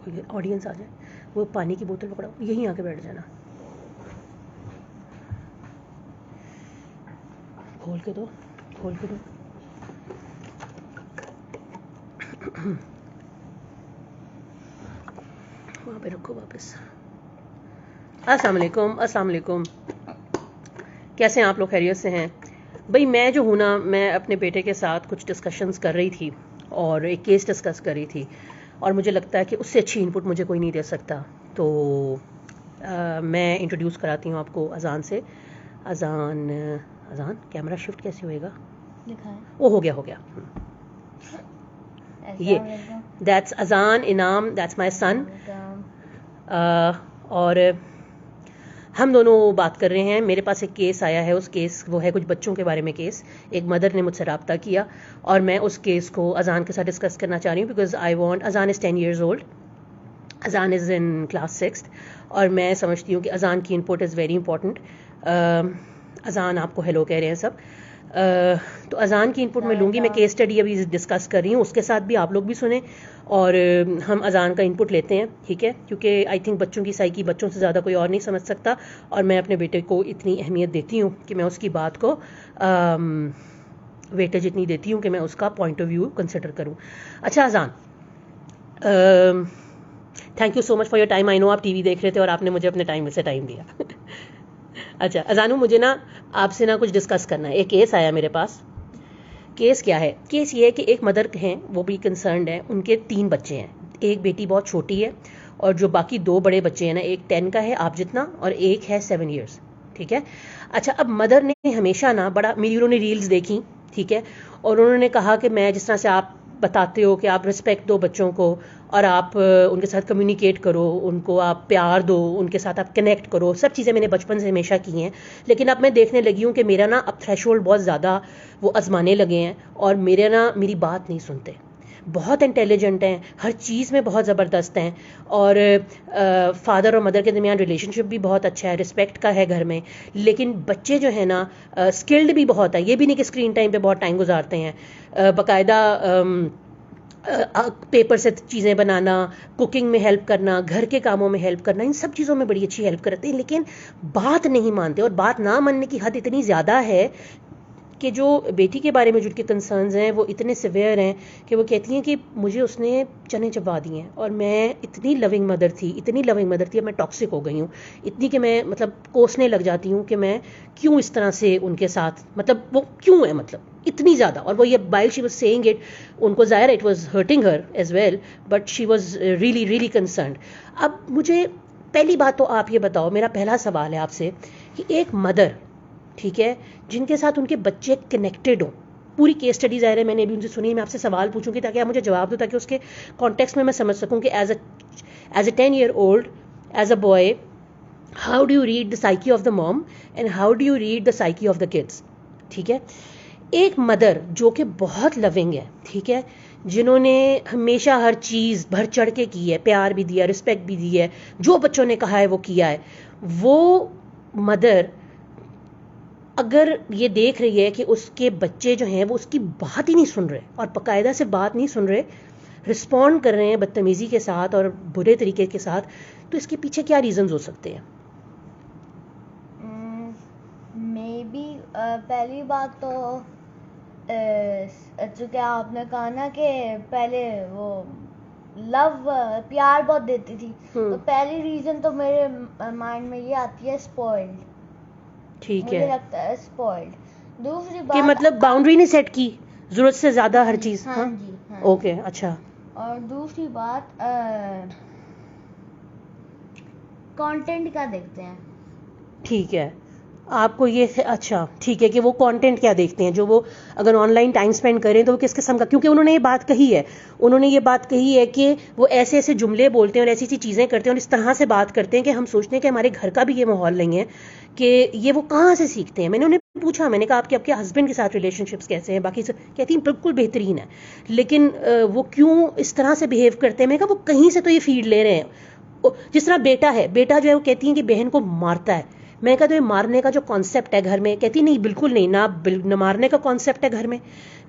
कोई ऑडियंस आ जाए, वो पानी की बोतल पकड़ा, यहीं आके बैठ जाना। खोल के दो, खोल के दो। वहाँ पे रखो वापस। अस्सलाम वालेकुम, अस्सलाम वालेकुम। कैसे हैं आप लोग? खैरियत से हैं? भाई मैं जो हूँ ना, मैं अपने बेटे के साथ कुछ डिस्कशंस कर रही थी और एक केस डिस्कस कर रही थी, और मुझे लगता है कि उससे अच्छी इनपुट मुझे कोई नहीं दे सकता। तो मैं इंट्रोड्यूस कराती हूँ आपको अजान से। अजान, अजान कैमरा शिफ्ट कैसे होएगा? वो हो गया, हो गया। ये दैट्स अजान इनाम, दैट्स माय सन। और हम दोनों बात कर रहे हैं। मेरे पास एक केस आया है, उस केस वो है कुछ बच्चों के बारे में केस। एक मदर ने मुझसे रब्ता किया और मैं उस केस को अजान के साथ डिस्कस करना चाह रही हूँ, बिकॉज आई वांट, अजान इज़ 10 years old, अजान इज़ इन क्लास 6th, और मैं समझती हूँ कि अजान की इनपुट इज़ वेरी इंपॉर्टेंट। अजान आपको हेलो कह रहे हैं सब। तो अजान की इनपुट मैं लूँगी। मैं केस स्टडी अभी डिस्कस कर रही हूँ, उसके साथ भी आप लोग भी सुने और हम अजान का इनपुट लेते हैं, ठीक है? क्योंकि आई थिंक बच्चों की साइकी बच्चों से ज़्यादा कोई और नहीं समझ सकता, और मैं अपने बेटे को इतनी अहमियत देती हूँ कि मैं उसकी बात को वेटेज इतनी देती हूँ कि मैं उसका पॉइंट ऑफ व्यू कंसिडर करूँ। अच्छा अजान, thank you so much for your time. I know आप टीवी देख रहे थे और आपने मुझे अपने टाइम में से टाइम दिया। अच्छा अजानू, मुझे ना आपसे ना कुछ डिस्कस करना है। एक केस आया मेरे पास। केस क्या है? केस ये है कि एक मदर हैं, वो भी कंसर्न्ड है। उनके 3 बच्चे हैं, एक बेटी बहुत छोटी है और जो बाकी 2 बड़े बच्चे हैं ना, एक 10 का है आप जितना और एक है 7 years, ठीक है? अच्छा, अब मदर ने हमेशा ना बड़ा, मेरी उन्होंने रील्स देखी, ठीक है, और उन्होंने कहा कि मैं जिस तरह से आप बताते हो कि आप रिस्पेक्ट दो बच्चों को और आप उनके साथ कम्युनिकेट करो, उनको आप प्यार दो, उनके साथ आप कनेक्ट करो, सब चीज़ें मैंने बचपन से हमेशा की हैं। लेकिन अब मैं देखने लगी हूँ कि मेरा ना अब थ्रेशोल्ड बहुत ज़्यादा वो आजमाने लगे हैं और मेरी बात नहीं सुनते। बहुत इंटेलिजेंट हैं, हर चीज़ में बहुत ज़बरदस्त हैं, और फादर और मदर के दरमियान रिलेशनशिप भी बहुत अच्छा है, रिस्पेक्ट का है घर में। लेकिन बच्चे जो है ना, स्किल्ड भी बहुत है। ये भी नहीं कि स्क्रीन टाइम पे बहुत टाइम गुजारते हैं, बाकायदा पेपर से चीज़ें बनाना, कुकिंग में हेल्प करना, घर के कामों में हेल्प करना, इन सब चीज़ों में बड़ी अच्छी हेल्प करते हैं, लेकिन बात नहीं मानते। और बात ना मानने की हद इतनी ज़्यादा है कि जो बेटी के बारे में जो उनके कंसर्न्स हैं वो इतने सिवियर हैं कि वो कहती हैं कि मुझे उसने चने चबा दिए हैं, और मैं इतनी लविंग मदर थी, इतनी लविंग मदर थी, अब मैं टॉक्सिक हो गई हूँ इतनी कि मैं मतलब कोसने लग जाती हूँ कि मैं क्यों इस तरह से उनके साथ, मतलब वो क्यों है, मतलब इतनी ज़्यादा। और वो ये while she was saying it, उनको ज़ाहिर it was hurting her as well, but she was really really concerned. अब मुझे पहली बात तो आप ये बताओ, मेरा पहला सवाल है आपसे कि एक मदर, ठीक है, जिनके साथ उनके बच्चे कनेक्टेड हों, पूरी केस स्टडी ज़ाहिर है मैंने अभी उनसे सुनी, मैं आपसे सवाल पूछूंगी ताकि आप मुझे जवाब दो, ताकि उसके कॉन्टेक्स्ट में मैं समझ सकूं कि as a 10-year-old, as a boy, how do you read the psyche of the mom and how do you read the psyche of the kids, ठीक है? एक मदर जो कि बहुत लविंग है, ठीक है, जिन्होंने हमेशा हर चीज़ बढ़ चढ़ के की है, प्यार भी दिया, रिस्पेक्ट भी दी है, जो बच्चों ने कहा है वो किया है, वो मदर अगर ये देख रही है कि उसके बच्चे जो हैं वो उसकी बात ही नहीं सुन रहे, और बाकायदा से बात नहीं सुन रहे, रिस्पॉन्ड कर रहे हैं बदतमीज़ी के साथ और बुरे तरीके के साथ, तो इसके पीछे क्या रीजंस हो सकते हैं? मे बी पहली बात तो जो क्या आपने कहा ना कि पहले वो लव प्यार बहुत देती थी, तो पहली रीजन तो मेरे माइंड में ये आती है स्पॉइल्ड, ठीक मुझे है, लगता है स्पॉइल्ड। दूसरी कि बात, मतलब बाउंड्री नहीं सेट की, ज़रूरत से ज़्यादा हर चीज़। हाँ जी, हाँ ओके, अच्छा। और दूसरी बात, कंटेंट का देखते हैं। ठीक है, आपको ये अच्छा ठीक है कि वो कंटेंट क्या देखते हैं, जो वो अगर ऑनलाइन टाइम स्पेंड करें तो वो किस किस्म का, क्योंकि उन्होंने ये बात कही है, उन्होंने ये बात कही है कि वो ऐसे ऐसे जुमले बोलते हैं और ऐसी ऐसी चीज़ें करते हैं और इस तरह से बात करते हैं कि हम सोचते हैं कि हमारे घर का भी ये माहौल नहीं है, कि ये वो कहाँ से सीखते हैं। मैंने उन्हें पूछा, मैंने कहा आपके हस्बैंड के साथ रिलेशनशिप्स कैसे हैं, बाकी सब कहती हैं बिल्कुल बेहतरीन है, लेकिन वो क्यों इस तरह से बिहेव करते हैं। मैंने कहा वो कहीं से तो ये फीड ले रहे हैं, जिस तरह बेटा है, बेटा जो है वो कहती है कि बहन को मारता है, मैंने कहा तो ये मारने का जो कॉन्सेप्ट है घर में, कहती नहीं बिल्कुल नहीं, ना मारने का कॉन्सेप्ट है घर में,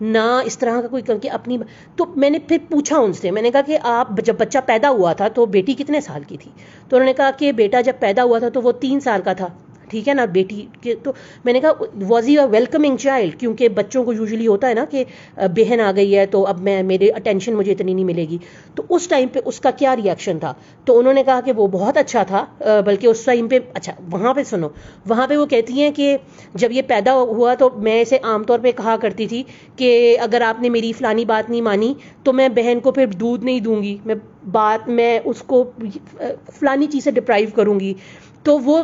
ना इस तरह का कोई कि अपनी। तो मैंने फिर पूछा उनसे, मैंने कहा कि आप जब बच्चा पैदा हुआ था तो बेटी कितने साल की थी? तो उन्होंने कहा कि बेटा जब पैदा हुआ था तो वो 3 साल का था, ठीक है ना बेटी के। तो मैंने कहा was he a welcoming child, क्योंकि बच्चों को यूजुअली होता है ना कि बहन आ गई है तो अब मैं मेरे अटेंशन मुझे इतनी नहीं मिलेगी। तो उस टाइम पे उसका क्या रिएक्शन था? तो उन्होंने कहा कि वो बहुत अच्छा था, बल्कि उस टाइम पे अच्छा। वहाँ पे सुनो, वहाँ पे वो कहती हैं कि जब ये पैदा हुआ तो मैं इसे आमतौर पे कहा करती थी कि अगर आपने मेरी फलानी बात नहीं मानी तो मैं बहन को फिर दूध नहीं दूंगी, मैं उसको फलानी चीज़ से डिप्राइव करूंगी। तो वो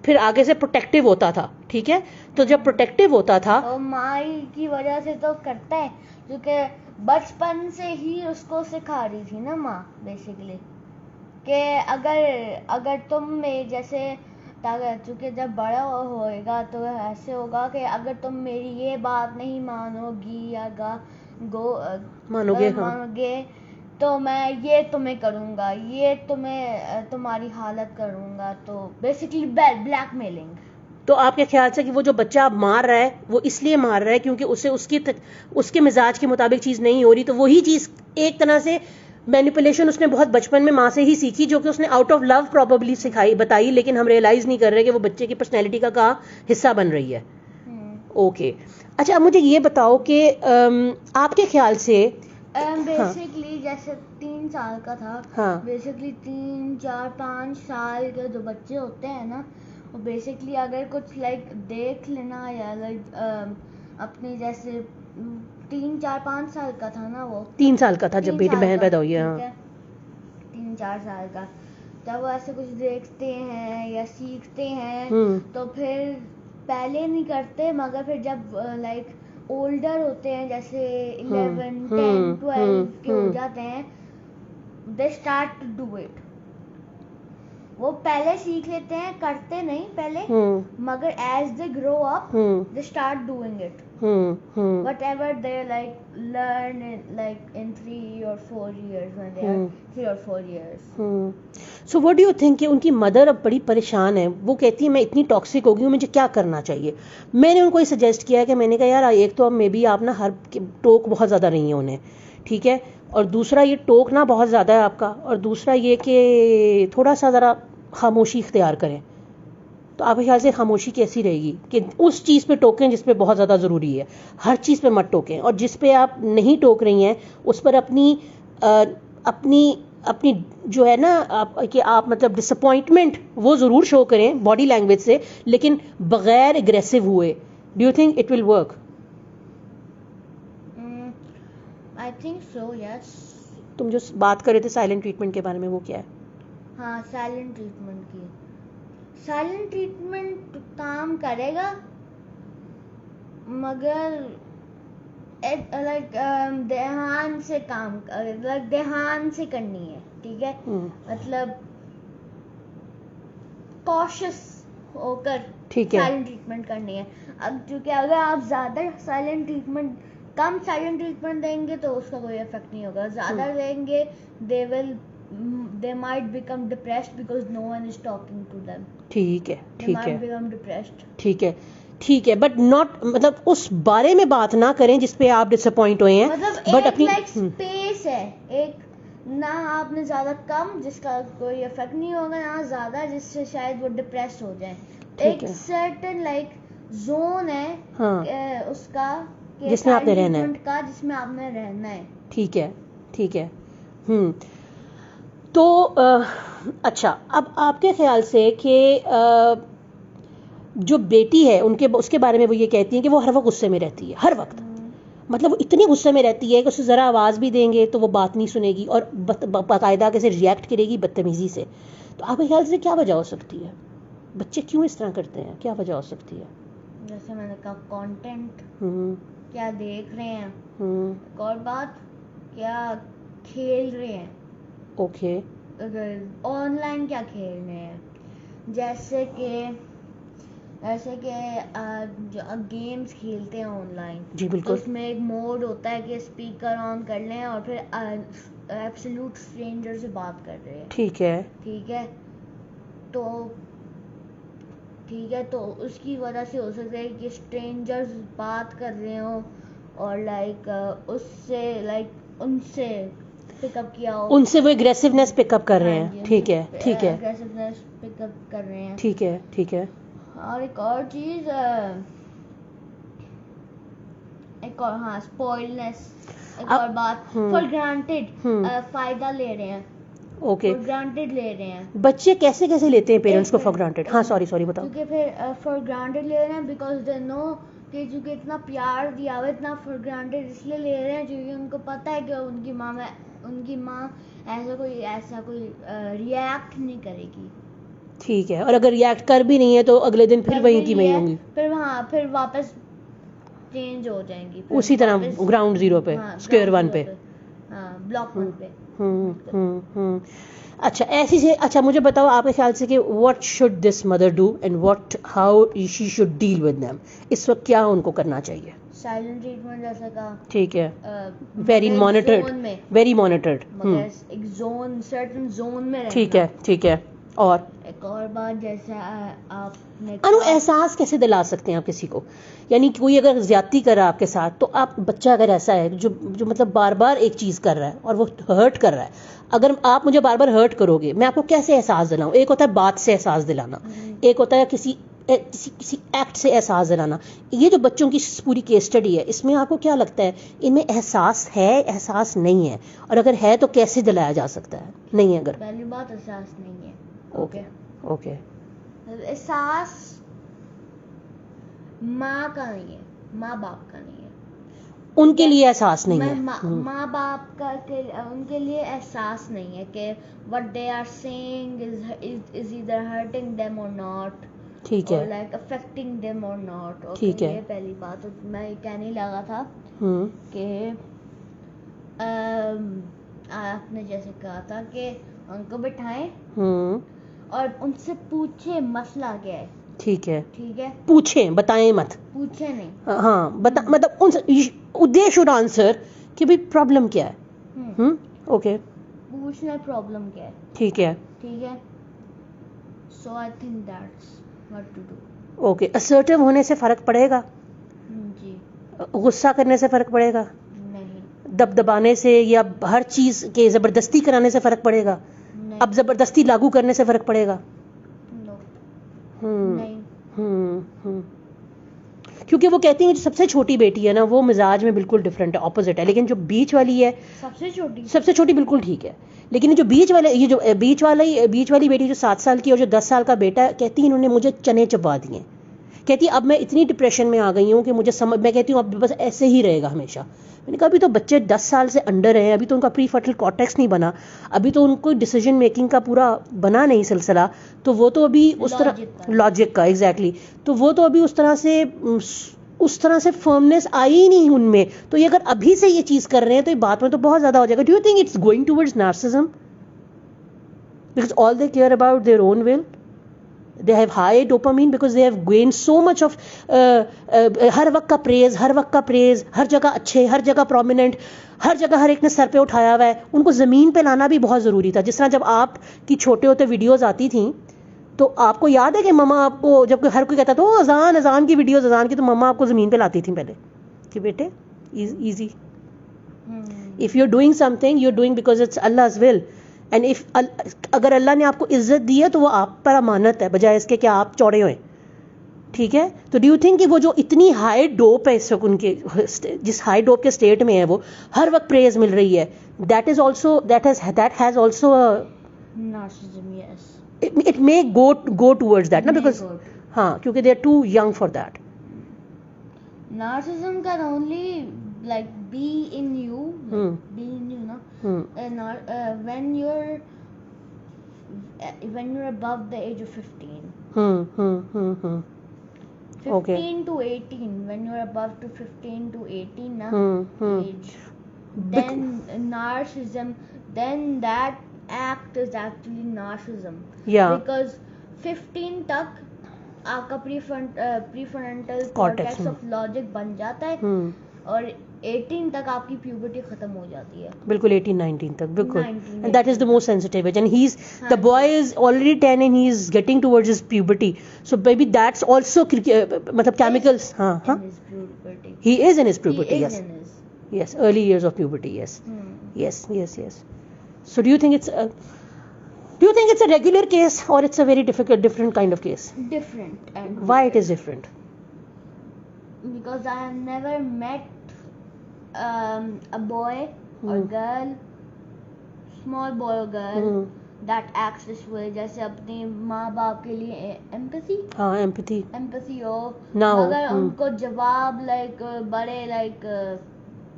फिर आगे से प्रोटेक्टिव होता था, ठीक है। तो जब प्रोटेक्टिव होता था तो माई की वजह से तो करता है, क्योंकि बचपन से ही उसको सिखा रही थी ना माँ बेसिकली, कि अगर अगर तुम में जैसे चूंकि जब बड़ा होएगा तो ऐसे होगा कि अगर तुम मेरी ये बात नहीं मानोगी या मानोगे, हाँ। मानोगे तो मैं ये तुम्हें करूँगा, ये तुम्हारी हालत करूँगा। तो बेसिकली ब्लैकमेलिंग। तो आपके ख्याल से कि वो जो बच्चा मार रहा है वो इसलिए मार रहा है क्योंकि उसे उसके मिजाज के मुताबिक चीज़ नहीं हो रही, तो वही चीज़ एक तरह से मैनिपुलेशन उसने बहुत बचपन में माँ से ही सीखी, जो कि उसने आउट ऑफ लव प्रॉबेबली बताई, लेकिन हम रियलाइज नहीं कर रहे कि वो बच्चे की पर्सनैलिटी का हिस्सा बन रही है। ओके। अच्छा, अब मुझे ये बताओ कि आपके ख्याल से बेसिकली जैसे 3 साल का था, हाँ। बेसिकली 3, 4, 5 साल के जो बच्चे होते हैं ना, वो बेसिकली अगर कुछ लाइक देख लेना या लाइक अपनी जैसे 3, 4, 5 साल का था ना, वो 3 साल का था जब बेटी बहन पैदा हुई है। ठीक है, 3, 4 साल का जब वो ऐसे कुछ देखते हैं या सीखते हैं तो फिर पहले नहीं करते, मगर फिर जब लाइक ओल्डर होते हैं जैसे 11, 10, 12 के हो जाते हैं, they start to do it. वो पहले सीख लेते हैं, करते नहीं पहले, मगर as they grow up they start doing it, whatever they like learn in 3 or 4 years, when they are 3 or 4 years. So what do you think कि उनकी मदर अब बड़ी परेशान है, वो कहती है मैं इतनी टॉक्सिक हो गई हूँ, मुझे क्या करना चाहिए? मैंने उनको ये सजेस्ट किया है कि मैंने कहा यार एक तो अब मे बी आप ना हर टोक बहुत ज़्यादा रही है उन्हें, ठीक है, और दूसरा ये टोक ना बहुत ज़्यादा है आपका, और दूसरा ये कि थोड़ा सा ज़रा खामोशी इख्तियार करें। तो आपके ख्याल से खामोशी कैसी रहेगी कि उस चीज़ पे टोकें जिस पे बहुत ज़्यादा ज़रूरी है, हर चीज़ पे मत टोकें, और जिस पे आप नहीं टोक रही हैं उस पर अपनी जो है ना कि आप मतलब डिसअपॉइंटमेंट वो ज़रूर शो करें बॉडी लैंग्वेज से, लेकिन बगैर एग्रेसिव हुए। Do you think it will work? I think so, yes. तुम जो बात कर रहे थे साइलेंट ट्रीटमेंट के बारे में, वो क्या है? हाँ, साइलेंट ट्रीटमेंट की, साइलेंट ट्रीटमेंट काम करेगा, मगर लाइक ध्यान से काम, लाइक ध्यान से करनी है, ठीक है, मतलब कॉशियस होकर साइलेंट ट्रीटमेंट करनी है। अब क्योंकि अगर आप ज्यादा साइलेंट ट्रीटमेंट, कम साइलेंट ट्रीटमेंट देंगे तो उसका कोई इफेक्ट नहीं होगा, ज्यादा देंगे they might become depressed because no one is talking to them. ठीक है, ठीक है, become depressed. ठीक है, ठीक है, बट नॉट मतलब उस बारे में बात ना करें जिस पे आप डिसअपॉइंट हुए हैं, मतलब बट अपनी लाइक स्पेस है, एक ना आपने ज्यादा कम जिसका कोई इफेक्ट नहीं होगा, ना ज्यादा जिससे शायद वो डिप्रेस हो जाए, एक सर्टेन लाइक जोन है, हाँ, उसका जिसमें आपने रहना है, जिसमें आपने रहना है। ठीक है, ठीक है। तो अच्छा, अब आपके ख्याल से कि जो बेटी है उसके बारे में वो ये कहती है कि वो हर वक्त गुस्से में रहती है, हर वक्त, मतलब वो इतनी गुस्से में रहती है कि उसे ज़रा आवाज़ भी देंगे तो वो बात नहीं सुनेगी और बाकायदा कैसे रिएक्ट करेगी, बदतमीज़ी से। तो आपके ख्याल से क्या वजह हो सकती है? बच्चे क्यों इस तरह करते हैं, क्या वजह हो सकती है? जैसे मैंने कहा, कंटेंट क्या देख रहे हैं, एक और बात क्या खेल रहे हैं, ओके, अगर ऑनलाइन क्या खेल रहे हैं, जैसे कि जो गेम्स खेलते हैं ऑनलाइन, जी बिल्कुल, उसमें एक मोड होता है कि स्पीकर ऑन कर लें और फिर एब्सोल्यूट स्ट्रेंजर से बात कर रहे हैं, ठीक है, ठीक है, तो ठीक है, तो उसकी वजह से हो सकता है कि स्ट्रेंजर्स बात कर रहे हो और लाइक उससे लाइक उनसे पिकअप किया हो, उनसे वो एग्रेसिवनेस पिकअप कर रहे हैं। ठीक है, ठीक है, एग्रेसिवनेस पिकअप कर रहे हैं। ठीक है, ठीक है। और एक और चीज, एक और, हाँ, स्पॉइलनेस, एक और बात, फॉर ग्रांटेड, फायदा ले रहे हैं, ओके, फॉर ग्रांटेड ले रहे हैं। बच्चे कैसे कैसे लेते हैं पेरेंट्स को फॉर ग्रांटेड? हाँ, सॉरी बताओ। क्योंकि फिर फॉर ग्रांटेड ले रहे हैं बिकॉज दे नो कि चूंकि इतना प्यार दिया हुआ, इतना फॉर ग्रांटेड इसलिए ले रहे हैं क्योंकि उनको पता है कि उनकी माँ ऐसा कोई रिएक्ट नहीं करेगी। ठीक है, और अगर रिएक्ट कर भी नहीं है तो अगले दिन फिर वहीं की वहीं होंगी, फिर वापस चेंज हो जाएंगी, उसी तरह ग्राउंड जीरो पे, स्क्वायर वन पे, ब्लॉक वन पे। अच्छा, ऐसी से अच्छा मुझे बताओ आपके ख्याल से कि what should this mother do and what how she should deal with them? इस वक्त क्या उनको करना चाहिए? साइलेंट ट्रीटमेंट जैसा का, ठीक है, वेरी मॉनिटर्ड, वेरी मॉनिटर्ड, एक जोन, सर्टेन जोन में रहना। ठीक है, ठीक है। और एक और बात, जैसा आपने एहसास कैसे दिला सकते हैं आप किसी को? यानी कोई अगर ज्यादती कर रहा है आपके साथ, तो आप, बच्चा अगर ऐसा है जो मतलब बार बार एक चीज कर रहा है और वो हर्ट कर रहा है, अगर आप मुझे बार बार हर्ट करोगे, मैं आपको कैसे एहसास दिलाऊं? एक होता है बात से एहसास दिलाना, एक होता है किसी एक्ट से एहसास दिलाना। ये जो बच्चों की पूरी केस स्टडी है, इसमें आपको क्या लगता है, इनमें एहसास है, एहसास नहीं है? और अगर है तो कैसे दिलाया जा सकता है? नहीं है अगर, पहली बात एहसास नहीं है। Okay, okay. एहसास माँ का नहीं है, माँ बाप का नहीं है, उनके लिए एहसास नहीं है। माँ बाप का उनके लिए एहसास नहीं है कि what they are saying is either hurting them or not, ठीक है, or like affecting them or not। ठीक है, ये पहली बात। तो मैं कहने लगा था कि आपने जैसे कहा था कि उनको बिठाएं और उनसे पूछे मसला क्या है। ठीक है, ठीक है, पूछें, बताएं मत, पूछे नहीं, हाँ, मतलब उनसे दे शुड आंसर कि भाई प्रॉब्लम क्या है। ओके, पूछना प्रॉब्लम क्या है। ठीक है, ठीक है। So I think that's what to do. Okay, assertive होने से फर्क पड़ेगा? जी। गुस्सा करने से फर्क पड़ेगा? नहीं। दबदबाने से या हर चीज के जबरदस्ती कराने से फर्क पड़ेगा? नहीं। अब जबरदस्ती लागू करने से फर्क पड़ेगा? नहीं। क्योंकि वो कहती है जो सबसे छोटी बेटी है ना, वो मिजाज में बिल्कुल डिफरेंट है, ऑपोजिट है, लेकिन जो बीच वाली है, सबसे छोटी बिल्कुल ठीक है, लेकिन ये जो बीच वाली बेटी जो 7 साल की और जो 10 साल का बेटा है, कहती है इन्होंने मुझे चने चबा दिए। कहती है अब मैं इतनी डिप्रेशन में आ गई हूँ कि मैं कहती हूँ अब बस ऐसे ही रहेगा हमेशा। मैंने कहा अभी तो बच्चे 10 साल से अंडर हैं, अभी तो उनका प्री फर्टल कॉर्टेक्स नहीं बना, अभी तो उनको डिसीजन मेकिंग का पूरा बना नहीं सिलसिला, तो वो तो अभी उस तरह लॉजिक का एग्जैक्टली, तो वो तो अभी उस तरह से फर्मनेस आई ही नहीं उनमें। तो ये अगर अभी से ये चीज कर रहे हैं तो ये बात में तो बहुत ज्यादा हो जाएगा। Do you think it's going towards narcissism? Because all they care about their own will, they have high dopamine because they have gained so much of हर वक्त का प्रेज, हर जगह अच्छे, हर जगह प्रोमिनेंट, हर जगह हर एक ने सर पे उठाया हुआ है। उनको ज़मीन पे लाना भी बहुत ज़रूरी था। जिस तरह जब आप की छोटे होते वीडियोस आती थी, तो आपको याद है कि मम्मा आपको, जब हर कोई कहता था अजान की वीडियोस, अजान की, तो मम्मा आपको ज़मीन पे लाती थी पहले कि बेटे easy, if you are doing something you are doing because it's अल्लाह's will, एंड अगर अल्लाह ने आपको इज्जत दी है तो वो आप पर अमानत है, बजाय इसके कि आप चौड़े हुए। ठीक है, तो डू यू थिंक कि वो जो इतनी हाई डोप है इस वक्त उनके, जिस हाई डोप के स्टेट में है, वो हर वक्त प्रेज मिल रही है, that has also narcissism, yes, it may go towards that ना, बिकॉज हाँ, क्योंकि they are too young for that. Narcissism can only like be in you, no? When you're above the age of 15. 15 to 18. When you're above to 15 to 18 na age, then narcissism, then that act is actually narcissism. Yeah. Because 15 तक आपका prefrontal cortex of logic बन जाता है, और 18 तक आपकी puberty खत्म हो जाती है. बिल्कुल 18-19 तक बिल्कुल. 19, And that is the most sensitive age, and the हाँ boy is already 10 and he is getting towards his puberty, so maybe that's also मतलब chemicals. हाँ हाँ, in his puberty. he is in his puberty. He is Yes, in his. yes, early years of puberty. Yes, Hmm. yes. So do you think it's a regular case or it's a very different kind of case? Different. And Why it is different? because I have never met a boy or girl, small boy or girl that acts this way. जैसे अपने माँ बाप के लिए empathy हाँ, empathy हो, ना हो. मगर उनको जवाब बड़े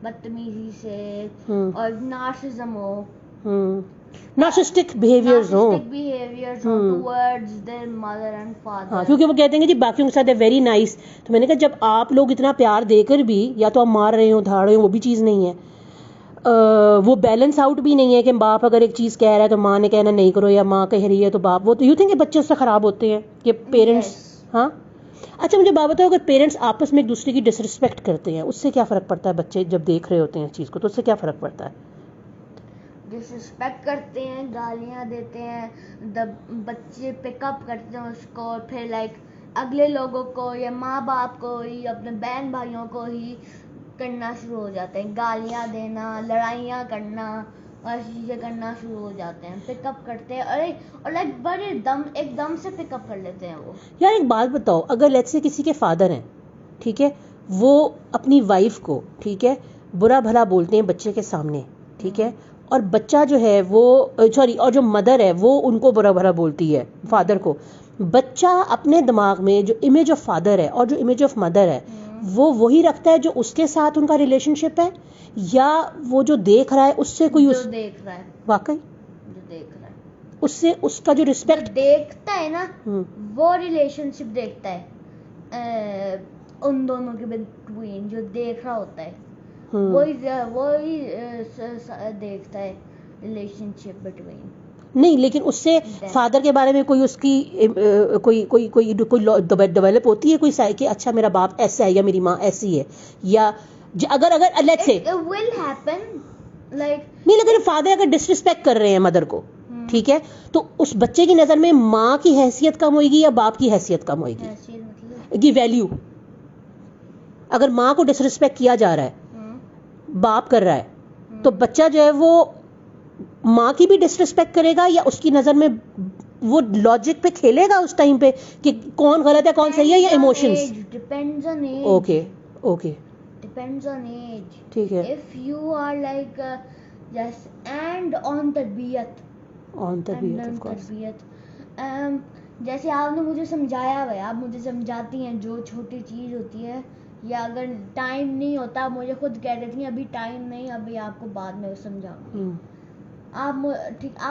बदतमीजी से और narcissism हो. Narcissistic behaviors हो. towards their mother and father. हाँ, क्योंकि वो कहते हैं कि जी बाकियों के साथ वेरी नाइस. तो मैंने कहा जब आप लोग इतना प्यार देकर भी या तो आप मार रहे हो, धाड़ रहे हो, वो भी चीज़ नहीं है. वो बैलेंस आउट भी नहीं है कि बाप अगर एक चीज़ कह रहा है तो माँ ने कहना नहीं करो, या माँ कह रही है तो बाप. वो तो यू थिंक बच्चे उससे ख़राब होते हैं कि पेरेंट्स. हाँ, अच्छा मुझे बात बताओ, अगर पेरेंट्स आपस में एक दूसरे की डिसरिस्पेक्ट करते हैं उससे क्या फ़र्क पड़ता है? बच्चे जब देख रहे होते हैं इस चीज़ को तो उससे क्या फ़र्क पड़ता है? डिसरिस्पेक्ट करते हैं, गालियां देते हैं, बच्चे पिकअप करते हैं उसको, और फिर अगले लोगों को या माँ बाप को ही, अपने बहन भाइयों को ही करना शुरू हो जाते हैं. गालियां देना, लड़ाइयाँ करना और चीज़ें करना शुरू हो जाते हैं. पिकअप करते हैं और बड़े एकदम से पिकअप कर लेते हैं वो. यार एक बात बताओ, अगर लेट्स से किसी के फादर हैं, ठीक है, वो अपनी वाइफ को, ठीक है, बुरा भला बोलते हैं बच्चे के सामने, ठीक है, और बच्चा जो है वो और जो मदर है वो उनको बुरा भला बोलती है फादर को. बच्चा अपने दिमाग में जो इमेज ऑफ फादर है और जो इमेज ऑफ मदर है वो वही रखता है जो उसके साथ उनका रिलेशनशिप है, या वो जो देख रहा है उससे कोई जो देख रहा है, वाकई जो देख रहा है उससे उसका जो रिस्पेक्ट देखता है ना, वो रिलेशनशिप देखता है उन दोनों के बिटवीन. जो देख रहा होता है वही देखता है रिलेशनशिप बिटवीन. नहीं, लेकिन उससे फादर के बारे में कोई उसकी कोई डेवलप होती है कोई कि अच्छा मेरा बाप ऐसा है या मेरी माँ ऐसी है, या अगर let's say it will happen नहीं, लेकिन फादर अगर डिसरिस्पेक्ट कर रहे हैं मदर को, ठीक है, तो उस बच्चे की नजर में माँ की हैसियत कम होगी या बाप की हैसियत कम होगी की वैल्यू. अगर माँ को डिसरिस्पेक्ट किया जा रहा है, बाप कर रहा है, तो बच्चा जो है वो माँ की भी डिसरिस्पेक्ट करेगा, या उसकी नजर में वो लॉजिक पे खेलेगा उस टाइम पे कि कौन गलत है कौन सही है, या emotions. Depends on age. Okay depends on age. ठीक है. If you are just and on तरबियत ऑफ कोर्स. जैसे आपने मुझे समझाया है, आप मुझे समझाती हैं जो छोटी चीज होती है, या अगर टाइम नहीं होता आप मुझे खुद कह देती हैं अभी टाइम नहीं, अभी आपको बाद में समझाऊंगी. आप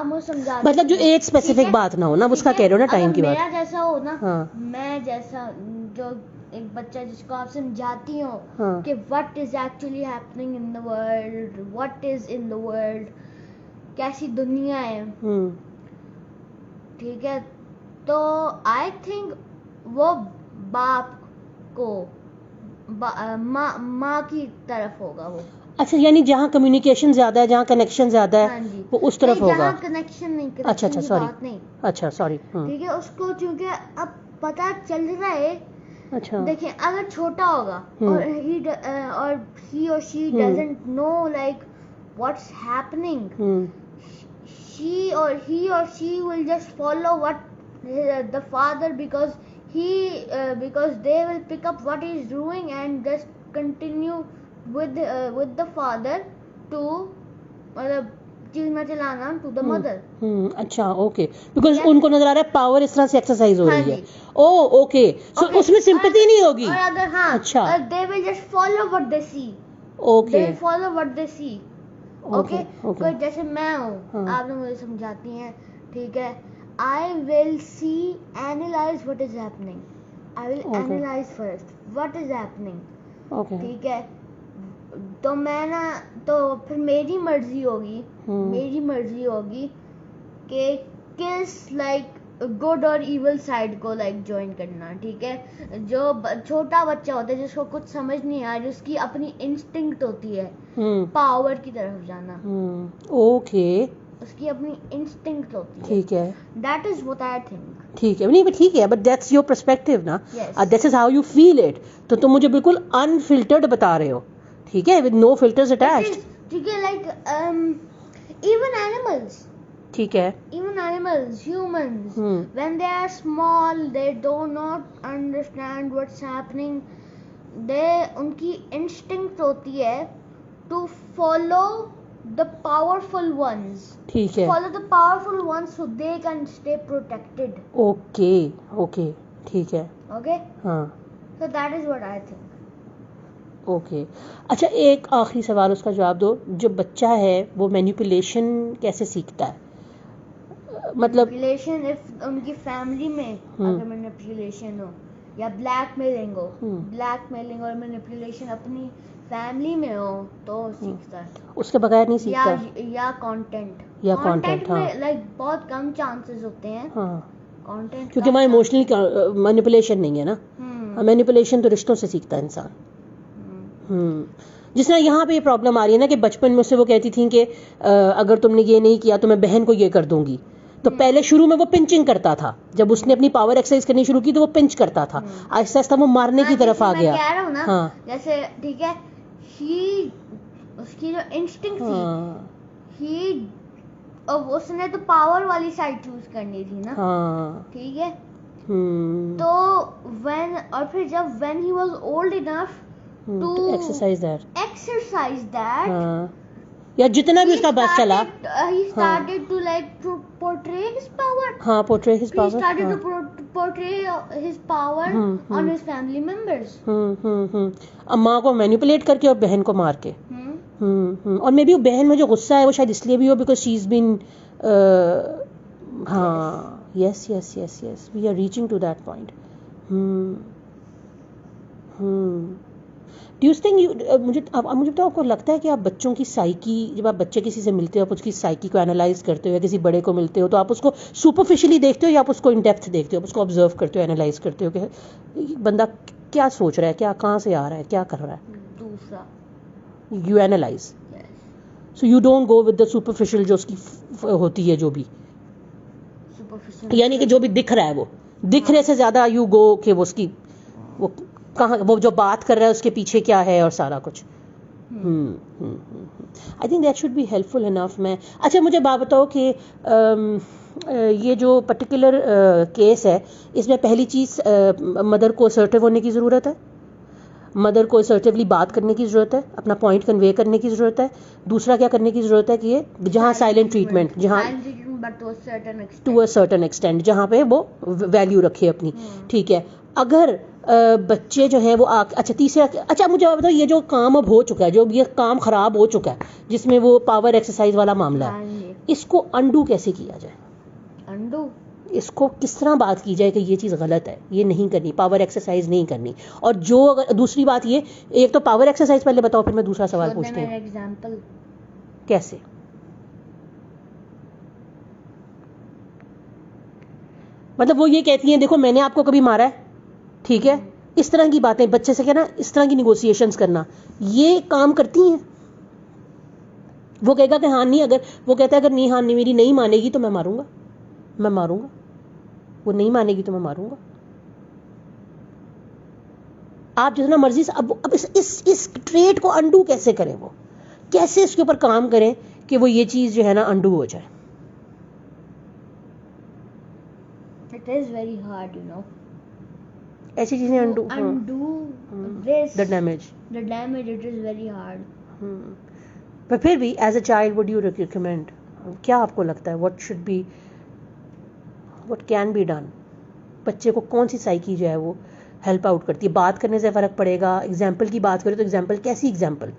मुझे समझा, मतलब जो एक स्पेसिफिक बात ना हो ना, उसका कह रहे हो ना टाइम की बात. मेरा जैसा हो ना, हाँ. मैं जैसा जो एक बच्चा जिसको आप समझाती हो हाँ. कि what is actually happening in the world, what is in the world, कैसी दुनिया है, ठीक है, तो आई थिंक वो बाप को माँ की तरफ होगा वो. अच्छा, यानी जहाँ कम्युनिकेशन ज्यादा है, जहाँ कनेक्शन ज्यादा है, वो उस तरफ होगा. जहाँ कनेक्शन नहीं, अच्छा सॉरी, अच्छा सॉरी, ठीक है, उसको क्योंकि अब पता चल रहा है. अच्छा, देखिए अगर छोटा होगा और he or she doesn't know what's happening, he or she will just follow what the father, because they will pick up what he is doing and just continue with the father to चीज में चलाना to the mother. अच्छा, okay, because उनको नजर आ रहा है power इस तरह से एक्सरसाइज हो रही है. ओके, सो उसमें सिंपैथी नहीं होगी. और अगर अच्छा, they will just follow what they see. Okay. They will follow what they see. Okay. Okay. जैसे मैं हूँ, आपने मुझे समझाती हैं, ठीक है, I will analyze what is happening. I will analyze first what is happening. Okay. ठीक है, तो मैं तो फिर मेरी मर्जी होगी कि किस गुड और इवल साइड को लाइक ज्वाइन करना, ठीक है। जो छोटा बच्चा होता है जिसको कुछ समझ नहीं आ रही, उसकी अपनी इंस्टिंक्ट होती है पावर की तरफ जाना। ओके, उसकी अपनी इंस्टिंक्ट होती है, ठीक है, that is what I think. ठीक है, नहीं बट ठीक है, बट दैट्स योर पर्सपेक्टिव ना, Yes. That is how you feel it. तो तुम मुझे बिल्कुल अनफिल्टर्ड बता रहे हो, ठीक है, विद नो फिल्टर्स अटैच्ड, ठीक है, लाइक इवन एनिमल्स, ठीक है, even animals, humans, when they are small, they do not understand what's happening, they उनकी instinct होती है to follow the powerful ones, ठीक है, follow the powerful ones so they can stay protected. Okay, okay, ठीक है, Okay, हाँ, so that is what I think. Okay. अच्छा, एक आखिरी सवाल उसका जवाब दो, जो बच्चा है वो मैनिपुलेशन कैसे सीखता है? मतलब Manipulation, if उनकी फैमिली में अगर मैनिपुलेशन हो या ब्लैकमेलिंग हो, ब्लैकमेलिंग और मैनिपुलेशन अपनी फैमिली में हो तो सीखता है, उसके बगैर नहीं सीखता, या कंटेंट, या कंटेंट, हाँ, में लाइक बहुत कम चांसेस होते हैं, हाँ, कंटेंट, क्योंकि वहाँ इमोशनल मैनिपुलेशन नहीं है ना, मैनिपुलेशन तो रिश्तों से सीखता है इंसान। जिस तरह यहाँ पे ये प्रॉब्लम आ रही है ना कि बचपन में उससे वो कहती थी कि अगर तुमने ये नहीं किया तो मैं बहन को ये कर दूंगी, तो पहले शुरू में वो पिंचिंग करता था, जब उसने अपनी पावर एक्सरसाइज करनी शुरू की तो वो पिंच करता था, आहिस्ता आहिस्ता वो मारने की तरफ आ गया। मैं कह रहा हूँ ना, हाँ, जैसे ठीक है, उसकी जो इंस्टिंक्ट थी, अब उसने तो पावर वाली साइड चूज करनी थी ना, ठीक है, तो और फिर जब when he was old enough to exercise that, या जितना भी उसका बस चला, he started to like to portray his power. हाँ, portray his power. He started to portray his power on his family members. अम्मा को मैनिपुलेट करके और बहन को मार के। और मे बी वो बहन में जो गुस्सा है वो शायद इसलिए भी हो बिकॉज शी इज बीन, हाँ, yes yes yes yes, we are reaching to that point. Do you think मुझे बताओ, आपको लगता है कि आप बच्चों की साइकी, जब आप बच्चे किसी से मिलते हो, आप उसकी साइकी को एनालाइज करते हो, या किसी बड़े को मिलते हो, तो आप उसको सुपरफिशियली देखते हो या आप उसको इन डेप्थ देखते हो, आप उसको ऑब्जर्व करते हो, एनालाइज करते हो कि बंदा क्या सोच रहा है, क्या कहाँ से आ रहा है, क्या कर रहा है? दूसरा, you analyse, so you don't go with the superficial जो उसकी होती है, जो भी यानी कि जो भी दिख रहा है वो दिखने से ज्यादा यू गो कि वो उसकी वो कहाँ, वो जो बात कर रहा है उसके पीछे क्या है और सारा कुछ। I think that should be helpful enough. मैं अच्छा, मुझे बात बताओ कि ये जो पर्टिकुलर केस है, इसमें पहली चीज़ मदर को असर्टिव होने की ज़रूरत है, मदर को असर्टिवली बात करने की ज़रूरत है, अपना पॉइंट कन्वे करने की ज़रूरत है। दूसरा क्या करने की ज़रूरत है कि ये जहाँ साइलेंट ट्रीटमेंट, जहाँ टू अ सर्टेन एक्सटेंट, जहाँ पे वो वैल्यू रखे अपनी, ठीक है। अगर बच्चे जो हैं वो अच्छा, तीसरा, अच्छा मुझे बताओ, ये जो काम अब हो चुका है, जो ये काम खराब हो चुका है जिसमें वो पावर एक्सरसाइज वाला मामला है, इसको अंडू कैसे किया जाए? अंडू, इसको किस तरह बात की जाए कि ये चीज़ गलत है, ये नहीं करनी, पावर एक्सरसाइज नहीं करनी? और जो अगर दूसरी बात ये, एक तो पावर एक्सरसाइज पहले बताओ, फिर मैं दूसरा सवाल पूछती हूँ। एग्जांपल कैसे? मतलब वो ये कहती हैं, देखो मैंने आपको कभी मारा है, ठीक है, इस तरह की बातें बच्चे से कहना, इस तरह की निगोशिएशंस करना, ये काम करती हैं? वो कहेगा कि हाँ नहीं, अगर वो कहता है अगर नहीं, हाँ नहीं, मेरी नहीं मानेगी तो मैं मारूंगा, मैं मारूंगा, वो नहीं मानेगी तो मैं मारूंगा। आप जितना मर्जी से, अब इस ट्रेट को अंडू कैसे करें, वो कैसे इसके ऊपर काम करें कि वो ये चीज जो है ना अंडू हो जाए? It is very hard, you know. ऐसी चीजें undo this, the damage, it is very hard. पर फिर भी as a child would you recommend, क्या आपको लगता है what can be done? बच्चे को कौन सी साइकी जो है वो हेल्प आउट करती है? बात करने से फर्क पड़ेगा? एग्जाम्पल की बात करें तो एग्जाम्पल, कैसी एग्जाम्पल?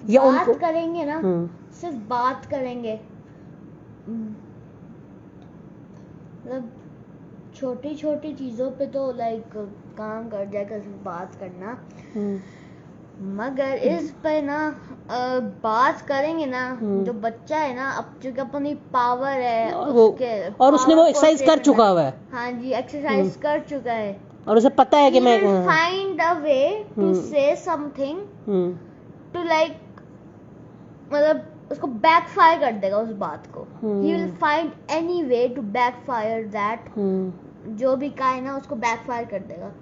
या बात उनको करेंगे ना, सिर्फ बात करेंगे, मतलब छोटी छोटी चीजों पे तो लाइक काम कर जाएगा, सिर्फ बात करना। मगर इस पे ना बात करेंगे ना, जो बच्चा है ना, अब चूंकि अपनी पावर है उसके, और उसने वो एक्सरसाइज कर चुका हुआ है। हाँ जी, एक्सरसाइज कर चुका है और उसे पता है कि मैं find a way to say something to like, मतलब उसको बैकफायर कर देगा उस बात को। He will find any way to backfire that, जो भी कहा है ना उसको बैकफायर कर देगा।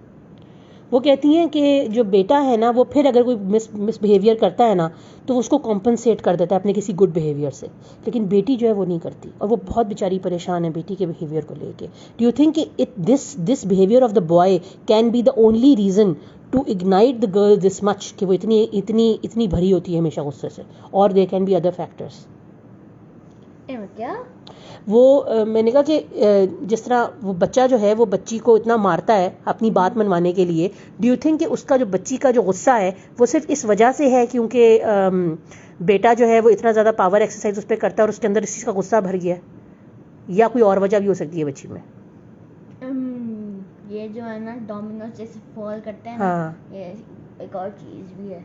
वो कहती हैं कि जो बेटा है ना वो फिर अगर कोई मिसबिहेवियर करता है ना तो वो उसको कॉम्पनसेट कर देता है अपने किसी गुड बिहेवियर से, लेकिन बेटी जो है वो नहीं करती और वो बहुत बेचारी परेशान है बेटी के बिहेवियर को लेके। Do you think this behaviour of the boy can be the only reason to ignite the girl this much कि वो इतनी इतनी इतनी भरी होती है हमेशा गुस्से से, और there can be other factors? क्या वो मैंने कहा कि जिस तरह वो बच्चा जो है वो बच्ची को इतना मारता है अपनी बात मनवाने के लिए, डू यू थिंक कि उसका जो बच्ची का जो गुस्सा है वो सिर्फ इस वजह से है क्योंकि बेटा जो है वो इतना ज़्यादा पावर एक्सरसाइज उस पर करता है और उसके अंदर इस चीज़ का गुस्सा भर गया, या कोई और वजह भी हो सकती है बच्ची में? ये जो है ना डोमिनोज जैसे फॉल करते हैं ना, ये एक और चीज भी है,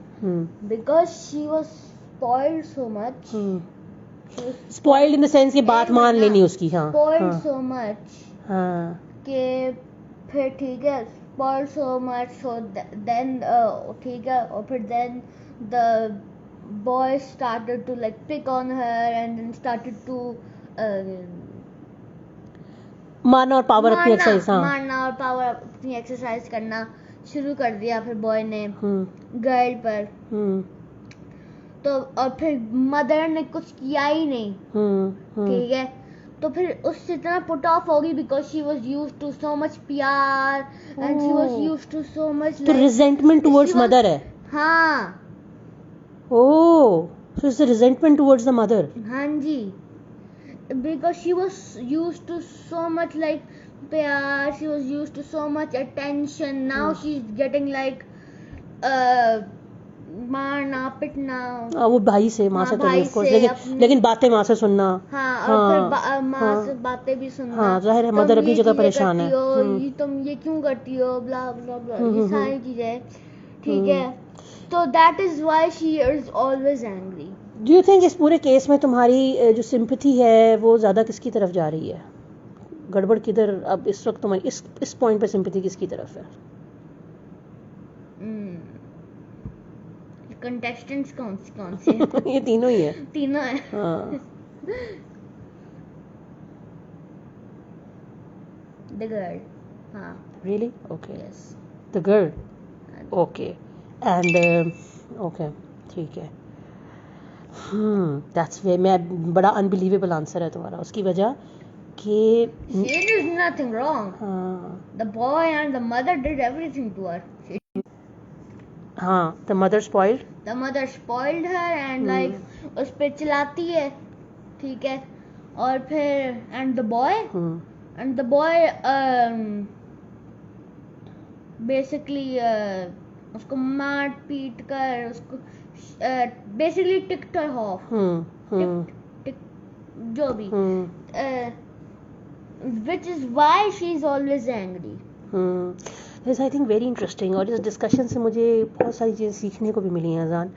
because she was spoiled so much, spoiled in the sense कि बात मान लेनी उसकी, स्पॉइल्ड सो मच कि फिर ठीक है, spoiled so much, so then ठीक है, और फिर then the boy started to like pick on her and then started to मारना और पावर अपनी एक्सरसाइज, मारना और पावर अपनी एक्सरसाइज करना शुरू कर दिया फिर बॉय ने गर्ल पर। तो और फिर मदर ने कुछ किया ही नहीं, ठीक है, तो फिर उससे इतना पुट ऑफ होगी because she was used to so much प्यार and she was used to so much, तो रिजेंटमेंट टुवर्ड्स मदर है। हाँ, oh, so it's resentment towards the mother. हाँ जी, because she was used to so much like pyar, she was used to so much attention, now she's getting like मारना पिटना, वो भाई से माँ से तो ऑफ कोर्स, लेकिन बातें माँ से सुनना, और फिर माँ से बातें भी सुनना, जाहिर है मदर अपनी जगह परेशान है, तुम ये क्यों करती हो, ब्ला ब्ला ब्ला, ये सारी चीजें, ठीक है, तो that is why she is always angry. Do you think इस पूरे केस में तुम्हारी जो सिंपैथी है वो ज़्यादा किसकी तरफ जा रही है? गड़बड़ किधर अब इस वक्त तुम्हारी इस पॉइंट पे सिंपैथी किसकी तरफ है? कंटेस्टेंट्स कौन से ये तीनों ही है, तीनों है। The girl, हाँ। Really? Okay. Yes. The girl. Okay. And okay, ठीक है। That's very, मैं बड़ा अनबिलीवेबल आंसर है तुम्हारा, उसकी वजह कि she did nothing wrong. The boy and the mother did everything to her. हाँ, the mother spoiled. The mother spoiled her and like उस पे चिल्लाती है, ठीक है, और फिर and the boy basically उसको मार पीट कर उसको basically ticked her off, जो भी, which is why she is always angry. This I think very interesting, और इस डिस्कशन से मुझे बहुत सारी चीज़ें सीखने को भी मिली हैं अजान,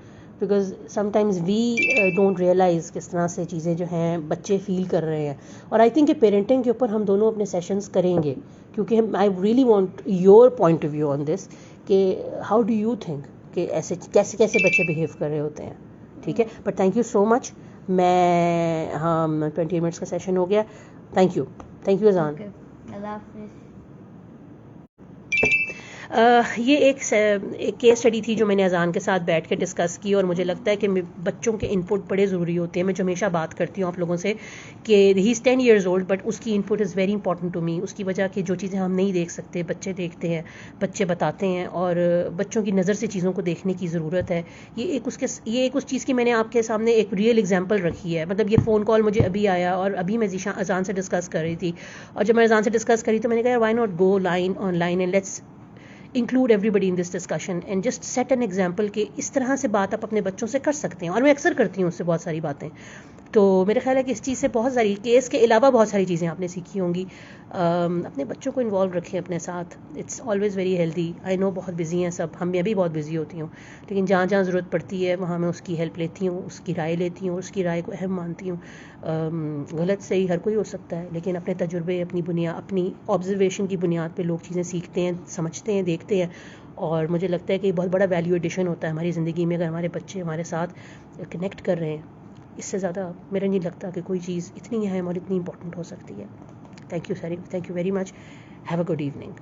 because sometimes we don't realise किस तरह से चीज़ें जो हैं बच्चे फील कर रहे हैं, और आई थिंक कि पेरेंटिंग के ऊपर हम दोनों अपने सेशंस करेंगे, क्योंकि I really want your point of view on this कि हाउ डू यू थिंक कि ऐसे कैसे कैसे बच्चे बिहेव कर रहे होते हैं, ठीक है। But thank you so much, मैं 20 मिनट्स का सेशन हो गया, थैंक यू अजान। ये एक केस स्टडी थी जो मैंने अजान के साथ बैठ के डिस्कस की, और मुझे लगता है कि बच्चों के इनपुट बड़े ज़रूरी होते हैं। मैं जो हमेशा बात करती हूँ आप लोगों से कि he is 10 years old but उसकी input is very important to me, उसकी वजह कि जो चीज़ें हम नहीं देख सकते बच्चे देखते हैं, बच्चे बताते हैं, और बच्चों की नज़र से चीज़ों को देखने की ज़रूरत है। ये एक उस चीज़ की मैंने आपके सामने एक रियल एग्जाम्पल रखी है। मतलब ये फ़ोन कॉल मुझे अभी आया और अभी मैं अजान से डिस्कस कर रही थी, और जब मैं अजान से डिस्कस करी तो मैंने कहा why not go online and let's include everybody in this discussion and just set an example कि इस तरह से बात आप अपने बच्चों से कर सकते हैं, और मैं अक्सर करती हूँ उससे बहुत सारी बातें। तो मेरा ख्याल है कि इस चीज़ से बहुत सारी, केस के अलावा बहुत सारी चीज़ें आपने सीखी होंगी। अपने बच्चों को इन्वॉल्व रखें अपने साथ, it's always very healthy. I know बहुत बिजी हैं सब, मैं भी बहुत बिजी होती हूँ, लेकिन जहाँ जहाँ ज़रूरत पड़ती है वहाँ मैं उसकी हेल्प लेती हूँ, उसकी राय लेती हूँ, उसकी राय को अहम मानती हूँ। गलत सही हर कोई हो सकता है, लेकिन अपने तजुर्बे, अपनी ऑब्जर्वेशन की बुनियाद पे लोग चीज़ें सीखते हैं, समझते हैं, देखते हैं। और मुझे लगता है कि बहुत बड़ा वैल्यू एडिशन होता है हमारी ज़िंदगी में अगर हमारे बच्चे हमारे साथ कनेक्ट कर रहे हैं। इससे ज़्यादा मेरा नहीं लगता कि कोई चीज़ इतनी अहम और इतनी इंपॉर्टेंट हो सकती है। Thank you very much. Have a good evening.